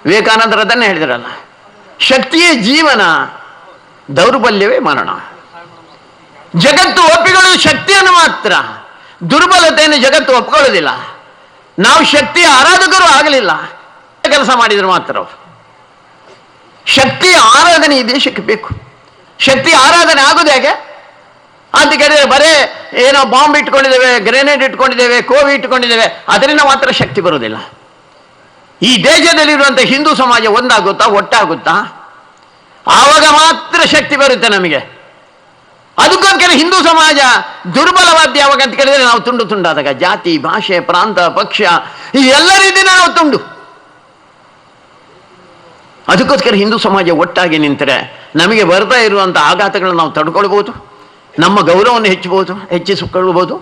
ವಿವೇಕಾನಂದರು ಅದನ್ನೇ ಹೇಳಿದ್ರಲ್ಲ, ಶಕ್ತಿಯೇ ಜೀವನ, ದೌರ್ಬಲ್ಯವೇ ಮರಣ. ಜಗತ್ತು ಒಪ್ಪಿಕೊಳ್ಳುವುದು ಶಕ್ತಿಯನ್ನು ಮಾತ್ರ, ದುರ್ಬಲತೆಯನ್ನು ಜಗತ್ತು ಒಪ್ಪಿಕೊಳ್ಳೋದಿಲ್ಲ. ನಾವು ಶಕ್ತಿಯ ಆರಾಧಕರು ಆಗಲಿಲ್ಲ, ಕೆಲಸ ಮಾಡಿದ್ರು ಮಾತ್ರ ಅವರು. ಶಕ್ತಿಯ ಆರಾಧನೆ ಈ ದೇಶಕ್ಕೆ ಬೇಕು. ಶಕ್ತಿ ಆರಾಧನೆ ಆಗೋದು ಹೇಗೆ ಅಂತ ಕೇಳಿದರೆ ಬರೇ ಏನೋ ಬಾಂಬ್ ಇಟ್ಕೊಂಡಿದ್ದೇವೆ, ಗ್ರೆನೇಡ್ ಇಟ್ಕೊಂಡಿದ್ದೇವೆ, ಕೋವಿ ಇಟ್ಕೊಂಡಿದ್ದೇವೆ, ಅದರಿಂದ ಮಾತ್ರ ಶಕ್ತಿ ಬರೋದಿಲ್ಲ. ಈ ದೇಶದಲ್ಲಿರುವಂಥ ಹಿಂದೂ ಸಮಾಜ ಒಂದಾಗುತ್ತಾ, ಒಟ್ಟಾಗುತ್ತಾ, ಆವಾಗ ಮಾತ್ರ ಶಕ್ತಿ ಬರುತ್ತೆ ನಮಗೆ. ಅದಕ್ಕೋಸ್ಕರ ಹಿಂದೂ ಸಮಾಜ ದುರ್ಬಲವಾದ ಯಾವಾಗ ಅಂತ ಕೇಳಿದರೆ ನಾವು ತುಂಡು ತುಂಡಾದಾಗ, ಜಾತಿ, ಭಾಷೆ, ಪ್ರಾಂತ, ಪಕ್ಷ ಈ ಎಲ್ಲ ರೀತಿಯಿಂದ ನಾವು ತುಂಡು. ಅದಕ್ಕೋಸ್ಕರ ಹಿಂದೂ ಸಮಾಜ ಒಟ್ಟಾಗಿ ನಿಂತರೆ ನಮಗೆ ಬರ್ತಾ ಇರುವಂಥ ಆಘಾತಗಳನ್ನು ನಾವು ತಡ್ಕೊಳ್ಬೋದು, ನಮ್ಮ ಗೌರವವನ್ನು ಹೆಚ್ಚಿಸಿಕೊಳ್ಬೋದು,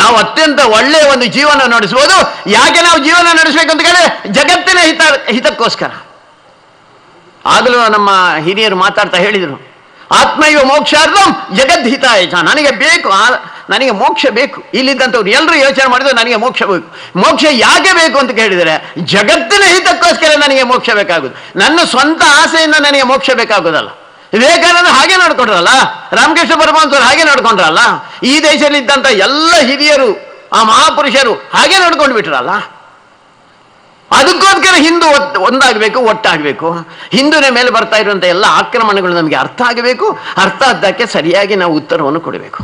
ನಾವು ಅತ್ಯಂತ ಒಳ್ಳೆಯ ಒಂದು ಜೀವನ ನಡೆಸ್ಬೋದು. ಯಾಕೆ ನಾವು ಜೀವನ ನಡೆಸಬೇಕು ಅಂತ ಕೇಳಿದ್ರೆ ಜಗತ್ತಿನ ಹಿತಕ್ಕೋಸ್ಕರ. ಆಗಲೂ ನಮ್ಮ ಹಿರಿಯರು ಮಾತಾಡ್ತಾ ಹೇಳಿದರು, ಆತ್ಮೈವ ಮೋಕ್ಷಾರ್ಥಂ ಜಗದ್ಹಿತಾಯ ಚ. ನನಗೆ ಬೇಕು, ನನಗೆ ಮೋಕ್ಷ ಬೇಕು. ಇಲ್ಲಿದ್ದಂಥವ್ರು ಎಲ್ಲರೂ ಯೋಚನೆ ಮಾಡಿದ್ರು ನನಗೆ ಮೋಕ್ಷ ಬೇಕು. ಮೋಕ್ಷ ಯಾಕೆ ಬೇಕು ಅಂತ ಕೇಳಿದರೆ ಜಗತ್ತಿನ ಹಿತಕ್ಕೋಸ್ಕರ ನನಗೆ ಮೋಕ್ಷ ಬೇಕಾಗುದು, ನನ್ನ ಸ್ವಂತ ಆಸೆಯಿಂದ ನನಗೆ ಮೋಕ್ಷ ಬೇಕಾಗುದಲ್ಲ. ವಿವೇಕಾನಂದ ಹಾಗೆ ನಡ್ಕೊಂಡ್ರಲ್ಲ, ರಾಮಕೃಷ್ಣ ಪರಮಹಂಸರು ಹಾಗೆ ನಡ್ಕೊಂಡ್ರಲ್ಲ, ಈ ದೇಶದಲ್ಲಿದ್ದಂಥ ಎಲ್ಲ ಹಿರಿಯರು ಆ ಮಹಾಪುರುಷರು ಹಾಗೆ ನಡ್ಕೊಂಡು ಬಿಟ್ರಲ್ಲ. ಅದಕ್ಕೋಸ್ಕರ ಹಿಂದೂ ಒಂದಾಗಬೇಕು, ಒಟ್ಟಾಗಬೇಕು. ಹಿಂದೂನ ಮೇಲೆ ಬರ್ತಾ ಇರುವಂಥ ಎಲ್ಲ ಆಕ್ರಮಣಗಳು ನಮಗೆ ಅರ್ಥ ಆಗಬೇಕು. ಅರ್ಥ ಆದ್ದಕ್ಕೆ ಸರಿಯಾಗಿ ನಾವು ಉತ್ತರವನ್ನು ಕೊಡಬೇಕು.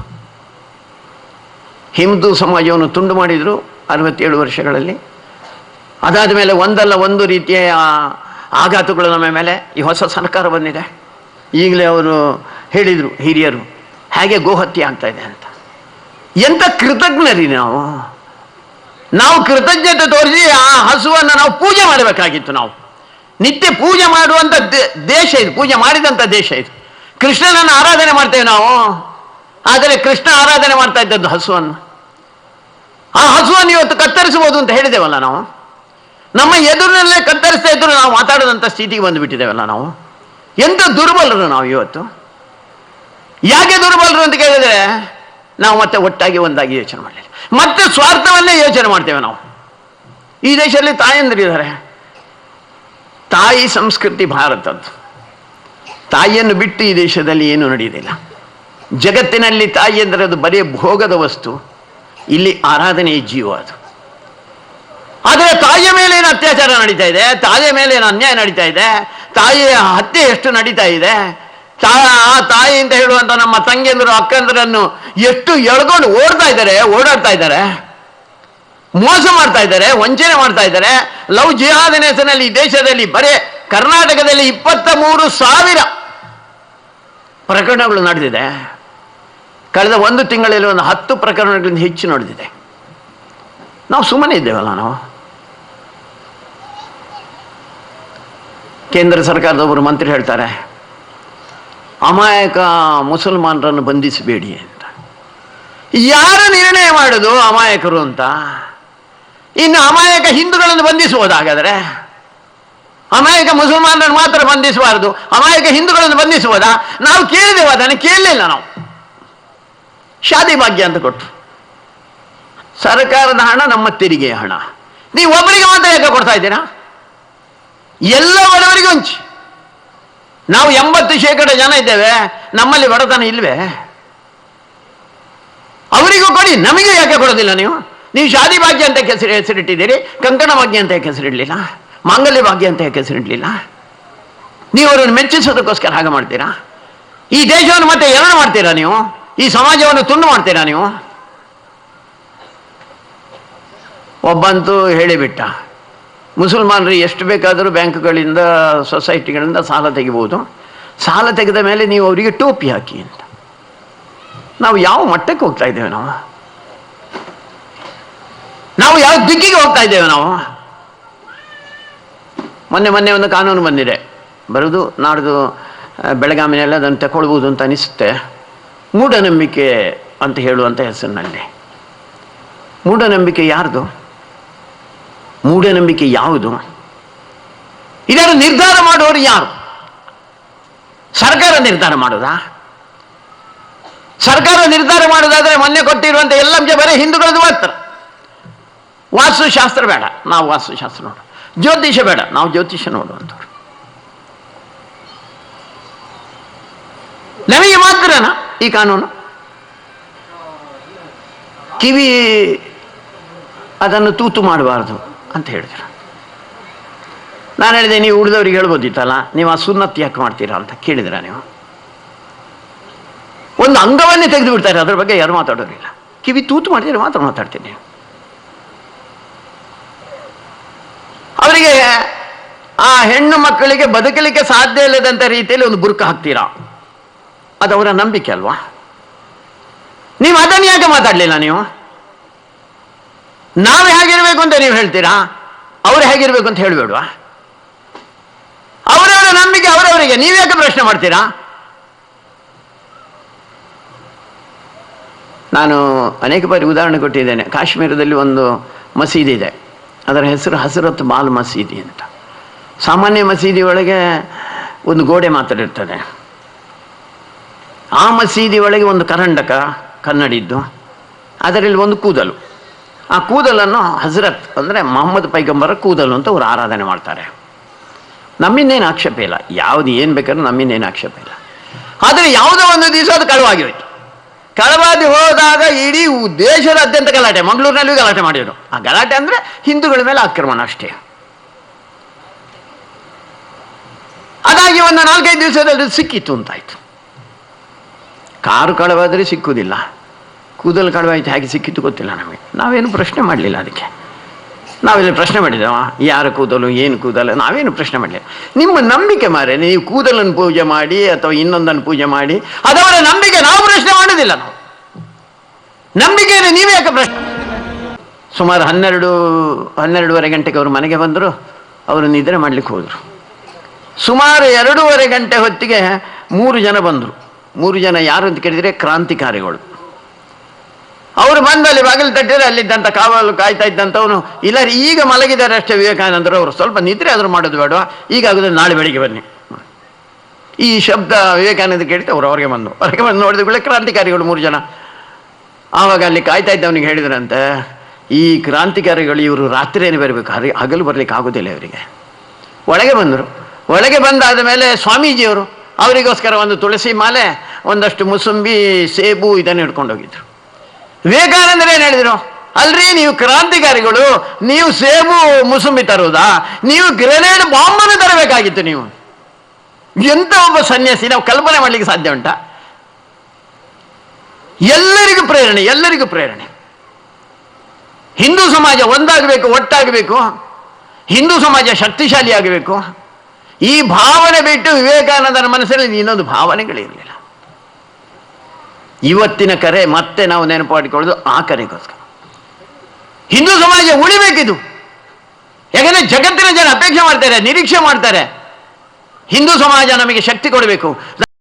ಹಿಂದೂ ಸಮಾಜವನ್ನು ತುಂಡು ಮಾಡಿದರು 67 ವರ್ಷಗಳಲ್ಲಿ. ಅದಾದ ಮೇಲೆ ಒಂದಲ್ಲ ಒಂದು ರೀತಿಯ ಆಘಾತಗಳು ನಮ್ಮ ಮೇಲೆ. ಈ ಹೊಸ ಸರ್ಕಾರ ಬಂದಿದೆ. ಈಗಲೇ ಅವರು ಹೇಳಿದರು ಹಿರಿಯರು, ಹೇಗೆ ಗೋಹತ್ಯೆ ಆಗ್ತಾ ಇದೆ ಅಂತ. ಎಂಥ ಕೃತಜ್ಞರಿ ನಾವು ಕೃತಜ್ಞತೆ ತೋರಿಸಿ ಆ ಹಸುವನ್ನು ನಾವು ಪೂಜೆ ಮಾಡಬೇಕಾಗಿತ್ತು. ನಾವು ನಿತ್ಯ ಪೂಜೆ ಮಾಡುವಂಥ ದೇಶ ಇದು, ಪೂಜೆ ಮಾಡಿದಂಥ ದೇಶ ಇದು. ಕೃಷ್ಣನನ್ನು ಆರಾಧನೆ ಮಾಡ್ತೇವೆ ನಾವು, ಆದರೆ ಕೃಷ್ಣ ಆರಾಧನೆ ಮಾಡ್ತಾ ಇದ್ದದ್ದು ಹಸುವನ್ನು. ಆ ಹಸುವನ್ನು ಇವತ್ತು ಕತ್ತರಿಸಬಹುದು ಅಂತ ಹೇಳಿದೆವಲ್ಲ ನಾವು. ನಮ್ಮ ಎದುರಿನಲ್ಲೇ ಕತ್ತರಿಸ್ತಾ ಇದ್ರು ನಾವು ಮಾತಾಡೋದಂಥ ಸ್ಥಿತಿಗೆ ಬಂದುಬಿಟ್ಟಿದ್ದೇವಲ್ಲ ನಾವು. ಎಂಥ ದುರ್ಬಲರು ನಾವು ಇವತ್ತು. ಯಾಕೆ ದುರ್ಬಲರು ಅಂತ ಕೇಳಿದರೆ ನಾವು ಮತ್ತೆ ಒಟ್ಟಾಗಿ ಒಂದಾಗಿ ಯೋಚನೆ ಮಾಡಲಿಲ್ಲ, ಮತ್ತೆ ಸ್ವಾರ್ಥವನ್ನೇ ಯೋಚನೆ ಮಾಡ್ತೇವೆ ನಾವು. ಈ ದೇಶದಲ್ಲಿ ತಾಯಂದಿರಿದ್ದಾರೆ. ತಾಯಿ ಸಂಸ್ಕೃತಿ ಭಾರತದ್ದು. ತಾಯಿಯನ್ನು ಬಿಟ್ಟು ಈ ದೇಶದಲ್ಲಿ ಏನೂ ನಡೆಯುವುದಿಲ್ಲ. ಜಗತ್ತಿನಲ್ಲಿ ತಾಯಿ ಅಂದರೆ ಅದು ಬರೀ ಭೋಗದ ವಸ್ತು, ಇಲ್ಲಿ ಆರಾಧನೆಯ ಜೀವ ಅದು. ಆದರೆ ತಾಯಿಯ ಮೇಲೆ ಏನು ಅತ್ಯಾಚಾರ ನಡೀತಾ ಇದೆ, ತಾಯಿಯ ಮೇಲೆ ಏನು ಅನ್ಯಾಯ ನಡೀತಾ ಇದೆ, ತಾಯಿಯ ಹತ್ಯೆ ಎಷ್ಟು ನಡೀತಾ ಇದೆ. ಆ ತಾಯಿ ಅಂತ ಹೇಳುವಂಥ ನಮ್ಮ ತಂಗಿಯಂದರು ಅಕ್ಕಂದರನ್ನು ಎಷ್ಟು ಎಳ್ಕೊಂಡು ಓಡಾಡ್ತಾ ಇದ್ದಾರೆ, ಮೋಸ ಮಾಡ್ತಾ ಇದ್ದಾರೆ, ವಂಚನೆ ಮಾಡ್ತಾ ಇದ್ದಾರೆ. ಲವ್ ಜಿಹಾದಿನ ಹೆಸರಿನಲ್ಲಿ ಈ ದೇಶದಲ್ಲಿ ಬರೇ ಕರ್ನಾಟಕದಲ್ಲಿ 23,000 ಪ್ರಕರಣಗಳು ನಡೆದಿದೆ. ಕಳೆದ 1 ತಿಂಗಳಲ್ಲಿ ಒಂದು 10 ಪ್ರಕರಣಗಳಿಂದ ಹೆಚ್ಚು ನಡೆದಿದೆ. ನಾವು ಸುಮ್ಮನೆ ಇದ್ದೇವಲ್ಲ ನಾವು. ಕೇಂದ್ರ ಸರ್ಕಾರದೊಬ್ಬರು ಮಂತ್ರಿ ಹೇಳ್ತಾರೆ, ಅಮಾಯಕ ಮುಸಲ್ಮಾನರನ್ನು ಬಂಧಿಸಬೇಡಿ ಅಂತ. ಯಾರು ನಿರ್ಣಯ ಮಾಡೋದು ಅಮಾಯಕರು ಅಂತ? ಇನ್ನು ಅಮಾಯಕ ಹಿಂದೂಗಳನ್ನು ಬಂಧಿಸುವುದಾಗಾದರೆ ಅಮಾಯಕ ಮುಸಲ್ಮಾನರನ್ನು ಮಾತ್ರ ಬಂಧಿಸಬಾರದು, ಅಮಾಯಕ ಹಿಂದೂಗಳನ್ನು ಬಂಧಿಸುವುದಾ? ನಾವು ಕೇಳಿದೆವು, ಅದನ್ನು ಕೇಳಲಿಲ್ಲ ನಾವು. ಶಾದಿ ಭಾಗ್ಯ ಅಂತ ಕೊಟ್ಟರು. ಸರ್ಕಾರದ ಹಣ ನಮ್ಮ ತೆರಿಗೆಯ ಹಣ. ನೀವು ಒಬ್ಬರಿಗೆ ಮಾತ್ರ ಯಾಕೆ ಕೊಡ್ತಾ ಇದ್ದೀರಾ? ಎಲ್ಲ ಬಡವರಿಗೆ ಹಂಚಿ. ನಾವು 80% ಜನ ಇದ್ದೇವೆ, ನಮ್ಮಲ್ಲಿ ಬಡತನ ಇಲ್ವೇ? ಅವರಿಗೂ ಕೊಡಿ, ನಮಗೆ ಯಾಕೆ ಕೊಡೋದಿಲ್ಲ ನೀವು? ನೀವು ಶಾದಿ ಭಾಗ್ಯ ಅಂತ ಹೆಸರಿಟ್ಟಿದ್ದೀರಿ, ಕಂಕಣ ಭಾಗ್ಯ ಅಂತ ಯಾಕೆ ಹೆಸರಿಡಲಿಲ್ಲ? ಮಾಂಗಲ್ಯ ಭಾಗ್ಯ ಅಂತ ಯಾಕೆ ಹೆಸರಿಡಲಿಲ್ಲ? ನೀವು ಅವರನ್ನು ಮೆಚ್ಚಿಸೋದಕ್ಕೋಸ್ಕರ ಹಾಗೆ ಮಾಡ್ತೀರಾ? ಈ ದೇಶವನ್ನು ಮತ್ತೆ ಎರಡು ಮಾಡ್ತೀರಾ ನೀವು? ಈ ಸಮಾಜವನ್ನು ತುಂಡು ಮಾಡ್ತೀರಾ ನೀವು? ಒಬ್ಬಂತೂ ಹೇಳಿಬಿಟ್ಟ, ಮುಸಲ್ಮಾನರು ಎಷ್ಟು ಬೇಕಾದರೂ ಬ್ಯಾಂಕ್ಗಳಿಂದ ಸೊಸೈಟಿಗಳಿಂದ ಸಾಲ ತೆಗಿಬೋದು, ಸಾಲ ತೆಗೆದ ಮೇಲೆ ನೀವು ಅವರಿಗೆ ಟೋಪಿ ಹಾಕಿ ಅಂತ. ನಾವು ಯಾವ ಮಟ್ಟಕ್ಕೆ ಹೋಗ್ತಾ ಇದ್ದೇವೆ? ನಾವು ಯಾವ ದಿಕ್ಕಿಗೆ ಹೋಗ್ತಾ ಇದ್ದೇವೆ? ಮೊನ್ನೆ ಒಂದು ಕಾನೂನು ಬಂದಿದೆ, ಬರೋದು ನಾಡ್ದು ಬೆಳಗಾವಿನೆಲ್ಲ ಅದನ್ನು ತಗೊಳ್ಬೋದು ಅಂತ ಅನಿಸುತ್ತೆ. ಮೂಢನಂಬಿಕೆ ಅಂತ ಹೇಳುವಂಥ ಹೆಸರಿನಲ್ಲಿ. ಮೂಢನಂಬಿಕೆ ಯಾರ್ದು? ಮೂಢನಂಬಿಕೆ ಯಾವುದು? ಇದನ್ನು ನಿರ್ಧಾರ ಮಾಡುವವರು ಯಾರು? ಸರ್ಕಾರ ನಿರ್ಧಾರ ಮಾಡೋದಾ? ಸರ್ಕಾರ ನಿರ್ಧಾರ ಮಾಡೋದಾದ್ರೆ ಮೊನ್ನೆ ಕೊಟ್ಟಿರುವಂಥ ಎಲ್ಲ ಅಂಶ ಬರೀ ಹಿಂದೂಗಳದ್ದು ಮಾತ್ರ. ವಾಸ್ತುಶಾಸ್ತ್ರ ಬೇಡ, ನಾವು ವಾಸ್ತುಶಾಸ್ತ್ರ ನೋಡು. ಜ್ಯೋತಿಷ ಬೇಡ, ನಾವು ಜ್ಯೋತಿಷ ನೋಡುವಂಥವ್ರು. ನಮಗೆ ಮಾತ್ರನಾ ಈ ಕಾನೂನು? ಕಿವಿ ಅದನ್ನು ತೂತು ಮಾಡಬಾರ್ದು ಅಂತ ಹೇಳಿದ್ರು. ನಾನು ಹೇಳಿದೆ, ನೀವು ಉಳಿದವ್ರಿಗೆ ಹೇಳ್ಬೋದಿತ್ತಲ್ಲ, ನೀವು ಆ ಸುನ್ನತ್ ಯಾಕೆ ಮಾಡ್ತೀರಾ ಅಂತ ಕೇಳಿದ್ರ? ನೀವು ಒಂದು ಅಂಗವನ್ನೇ ತೆಗೆದು ಬಿಡ್ತಾರೆ, ಅದ್ರ ಬಗ್ಗೆ ಯಾರು ಮಾತಾಡೋರಿಲ್ಲ. ಕಿವಿ ತೂತು ಮಾಡಿದ್ರೆ ಮಾತ್ರ ಮಾತಾಡ್ತೀನಿ. ಅವರಿಗೆ ಆ ಹೆಣ್ಣು ಮಕ್ಕಳಿಗೆ ಬದುಕಲಿಕ್ಕೆ ಸಾಧ್ಯ ಇಲ್ಲದಂಥ ರೀತಿಯಲ್ಲಿ ಒಂದು ಬುರ್ಕ ಹಾಕ್ತೀರಾ, ಅದು ಅವರ ನಂಬಿಕೆ ಅಲ್ವಾ? ನೀವು ಅದನ್ನು ಯಾಕೆ ಮಾತಾಡಲಿಲ್ಲ? ನೀವು ನಾವು ಹೇಗಿರ್ಬೇಕು ಅಂತ ನೀವು ಹೇಳ್ತೀರಾ, ಅವ್ರು ಹೇಗಿರ್ಬೇಕು ಅಂತ ಹೇಳಬೇಡ್ವಾ? ಅವರವರ ನಂಬಿಕೆ ಅವರವರಿಗೆ, ನೀವು ಯಾಕೆ ಪ್ರಶ್ನೆ ಮಾಡ್ತೀರಾ? ನಾನು ಅನೇಕ ಬಾರಿ ಉದಾಹರಣೆ ಕೊಟ್ಟಿದ್ದೇನೆ. ಕಾಶ್ಮೀರದಲ್ಲಿ ಒಂದು ಮಸೀದಿ ಇದೆ, ಅದರ ಹೆಸರು ಹಜರತ್ ಬಾಲ್ ಮಸೀದಿ ಅಂತ. ಸಾಮಾನ್ಯ ಮಸೀದಿ ಒಳಗೆ ಒಂದು ಗೋಡೆ ಮಾತ್ರ ಇರ್ತದೆ. ಆ ಮಸೀದಿ ಒಳಗೆ ಒಂದು ಕರಂಡಕ ಕನ್ನಡಿದ್ದು, ಅದರಲ್ಲಿ ಒಂದು ಕೂದಲು. ಆ ಕೂದಲನ್ನು ಹಜರತ್ ಅಂದರೆ ಮೊಹಮ್ಮದ್ ಪೈಗಂಬರ ಕೂದಲು ಅಂತ ಅವರು ಆರಾಧನೆ ಮಾಡ್ತಾರೆ. ನಮ್ಮಿಂದೇನು ಆಕ್ಷೇಪ ಇಲ್ಲ, ಯಾವುದು ಏನು ಬೇಕಾದ್ರೂ ನಮ್ಮಿಂದೇನು ಆಕ್ಷೇಪ ಇಲ್ಲ. ಆದರೆ ಯಾವುದೋ ಒಂದು ದಿವಸ ಅದು ಕಳುವಾಗಿ ಹೋಯ್ತು. ಕಳವಾಗಿ ಹೋದಾಗ ಇಡೀ ದೇಶದಾದ್ಯಂತ ಗಲಾಟೆ, ಮಂಗಳೂರಿನಲ್ಲಿಯೂ ಗಲಾಟೆ ಮಾಡಿದರು. ಆ ಗಲಾಟೆ ಅಂದರೆ ಹಿಂದೂಗಳ ಮೇಲೆ ಆಕ್ರಮಣ ಅಷ್ಟೇ. ಅದಾಗಿ ಒಂದು 4-5 ದಿವಸದಲ್ಲಿ ಸಿಕ್ಕಿತ್ತು ಅಂತಾಯ್ತು. ಕಾರು ಕಳವಾದರೆ ಸಿಕ್ಕುವುದಿಲ್ಲ, ಕೂದಲು ಕಳವಾಯ್ತು, ಹೇಗೆ ಸಿಕ್ಕಿತ್ತು ಗೊತ್ತಿಲ್ಲ ನಮಗೆ. ನಾವೇನು ಪ್ರಶ್ನೆ ಮಾಡಲಿಲ್ಲ ಅದಕ್ಕೆ. ನಾವೆಲ್ಲ ಪ್ರಶ್ನೆ ಮಾಡಿದ್ದೇವ? ಯಾರ ಕೂದಲು, ಏನು ಕೂದಲು, ನಾವೇನು ಪ್ರಶ್ನೆ ಮಾಡಲಿಲ್ಲ. ನಿಮ್ಮ ನಂಬಿಕೆ ಮಾರೆ, ನೀವು ಕೂದಲನ್ನು ಪೂಜೆ ಮಾಡಿ ಅಥವಾ ಇನ್ನೊಂದನ್ನು ಪೂಜೆ ಮಾಡಿ, ಅದವರ ನಂಬಿಕೆ, ನಾವು ಪ್ರಶ್ನೆ ಮಾಡೋದಿಲ್ಲ. ನಾವು ನಂಬಿಕೆಯನ್ನು ನೀವು ಯಾಕೆ ಪ್ರಶ್ನೆ? ಸುಮಾರು 12-12:30 ಗಂಟೆಗೆ ಅವರು ಮನೆಗೆ ಬಂದರು. ಅವರು ನಿದ್ರೆ ಮಾಡಲಿಕ್ಕೆ ಹೋದರು. ಸುಮಾರು 2:30 ಗಂಟೆ ಹೊತ್ತಿಗೆ 3 ಜನ ಬಂದರು. 3 ಜನ ಯಾರು ಅಂತ ಕೇಳಿದರೆ ಕ್ರಾಂತಿಕಾರಿಗಳು. ಅವರು ಬಂದಲ್ಲಿ ಬಾಗಿಲು ತಟ್ಟಿದ್ರೆ ಅಲ್ಲಿದ್ದಂಥ ಕಾವಲು ಕಾಯ್ತಾ ಇದ್ದಂಥವನು, ಇಲ್ಲ ಈಗ ಮಲಗಿದ್ದಾರೆ ಅಷ್ಟೇ ವಿವೇಕಾನಂದರು, ಅವರು ಸ್ವಲ್ಪ ನಿದ್ರೆ ಆದರೂ ಮಾಡೋದು ಬೇಡ, ಈಗ ಆಗೋದು ನಾಳೆ ಬೆಳಿಗ್ಗೆ ಬನ್ನಿ. ಈ ಶಬ್ದ ವಿವೇಕಾನಂದ ಕೇಳಿತು. ಅವರು ಹೊರಗೆ ಬಂದು ನೋಡಿದ ಕೂಡ ಕ್ರಾಂತಿಕಾರಿಗಳು 3 ಜನ. ಆವಾಗ ಅಲ್ಲಿ ಕಾಯ್ತಾ ಇದ್ದವನಿಗೆ ಹೇಳಿದ್ರಂತೆ, ಈ ಕ್ರಾಂತಿಕಾರಿಗಳು ಇವರು ರಾತ್ರಿಯೇ ಬರಬೇಕು, ಹಗಲು ಬರಲಿಕ್ಕೆ ಆಗೋದಿಲ್ಲ ಇವರಿಗೆ. ಒಳಗೆ ಬಂದರು. ಒಳಗೆ ಬಂದಾದ ಮೇಲೆ ಸ್ವಾಮೀಜಿಯವರು ಅವರಿಗೋಸ್ಕರ ಒಂದು ತುಳಸಿ ಮಾಲೆ, ಒಂದಷ್ಟು ಮುಸುಂಬಿ, ಸೇಬು ಇದನ್ನು ಹಿಡ್ಕೊಂಡು ಹೋಗಿದ್ರು. ವಿವೇಕಾನಂದರು ಏನು ಹೇಳಿದರು? ಅಲ್ರಿ, ನೀವು ಕ್ರಾಂತಿಕಾರಿಗಳು, ನೀವು ಸೇಬು ಮುಸುಂಬಿ ತರುವುದಾ? ನೀವು ಗ್ರೆನೇಡ್ ಬಾಂಬನ್ನು ತರಬೇಕಾಗಿತ್ತು. ನೀವು ಎಂತ ಒಬ್ಬ ಸನ್ಯಾಸಿ, ನಾವು ಕಲ್ಪನೆ ಮಾಡಲಿಕ್ಕೆ ಸಾಧ್ಯ ಉಂಟಾ? ಎಲ್ಲರಿಗೂ ಪ್ರೇರಣೆ, ಎಲ್ಲರಿಗೂ ಪ್ರೇರಣೆ. ಹಿಂದೂ ಸಮಾಜ ಒಂದಾಗಬೇಕು, ಒಟ್ಟಾಗಬೇಕು, ಹಿಂದೂ ಸಮಾಜ ಶಕ್ತಿಶಾಲಿ ಆಗಬೇಕು. ಈ ಭಾವನೆ ಬಿಟ್ಟು ವಿವೇಕಾನಂದರ ಮನಸ್ಸಿನಲ್ಲಿ ಇನ್ನೊಂದು ಭಾವನೆಗಳಿರಲಿಲ್ಲ. ಇವತ್ತಿನ ಕರೆ ಮತ್ತೆ ನಾವು ನೆನಪು ಮಾಡಿಕೊಳ್ಳೋದು ಆ ಕರೆಗೋಸ್ಕರ. ಹಿಂದೂ ಸಮಾಜ ಉಳಿಬೇಕಿದು. ಯಾಕಂದ್ರೆ ಜಗತ್ತಿನ ಜನ ಅಪೇಕ್ಷೆ ಮಾಡ್ತಾರೆ, ನಿರೀಕ್ಷೆ ಮಾಡ್ತಾರೆ. ಹಿಂದೂ ಸಮಾಜ ನಮಗೆ ಶಕ್ತಿ ಕೊಡಬೇಕು.